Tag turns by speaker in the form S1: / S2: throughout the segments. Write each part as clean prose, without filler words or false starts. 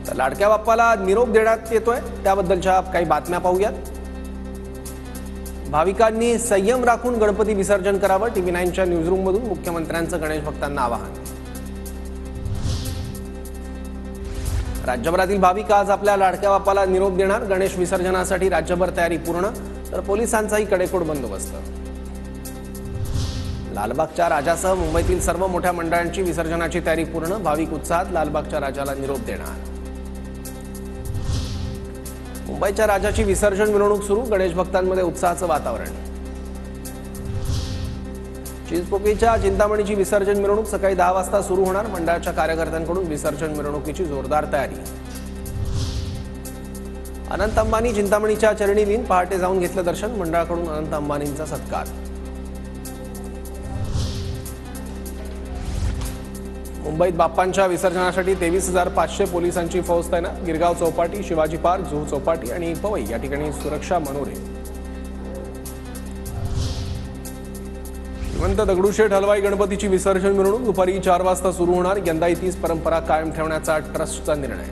S1: तर लाडक्या बाप्पाला निरोप देण्यात येतोय त्याबद्दलच्या काही बातम्या पाहूयात। भाविकांनी संयम राखून गणपती विसर्जन करावं, TV9च्या न्यूजरूम मधून मुख्यमंत्र्यांचं गणेश भक्तांना आवाहन। राज्यभरातील भाविक आज आपल्या लाडक्या बाप्पाला निरोप देणार। गणेश विसर्जनासाठी राज्यभर तयारी पूर्ण, तर पोलिसांचाही कडेकोट बंदोबस्त। लालबागच्या राजासह मुंबईतील सर्व मोठ्या मंडळांची विसर्जनाची तयारी पूर्ण, भाविक उत्साहात लालबागच्या राजाला निरोप देणार। मुंबईच्या राजाची विसर्जन मिरवणूक सुरू, गणेश भक्तांमध्ये उत्साहाचं वातावरण। चिंचपोकळीच्या चिंतामणीची विसर्जन मिरवणूक सकाळी 10 वाजता सुरू होणार। मंडळाच्या कार्यकर्त्यांकडून विसर्जन मिरवणुकीची जोरदार तयारी। अनंत अंबानी चिंतामणीच्या चरणी लीन, पहाटे जाऊन घेतलं दर्शन, मंडळाकडून अनंत अंबानींचा सत्कार। मुंबईत बाप्पांच्या विसर्जनासाठी 23,500 पोलिसांची फौज तैनात। गिरगाव चौपाटी, शिवाजी पार्क, जुहू चौपाटी आणि पवई या ठिकाणी सुरक्षा मनोरे। श्रीमंत दगडूशेठ हलवाई गणपतीची विसर्जन मिरवणूक दुपारी 4 वाजता सुरू होणार। यंदाही तीच परंपरा कायम ठेवण्याचा ट्रस्टचा निर्णय।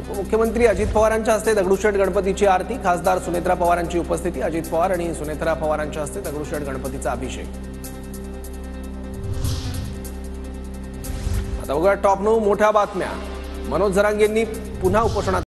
S1: उपमुख्यमंत्री अजित पवारांच्या हस्ते दगडूशेठ गणपतीची आरती, खासदार सुनेत्रा पवारांची उपस्थिती। अजित पवार आणि सुनेत्रा पवारांच्या हस्ते दगडूशेठ गणपतीचा अभिषेक। आता बघा टॉप 9 मोठ्या बातम्या। मनोज जरांगेंनी पुन्हा उपोषणात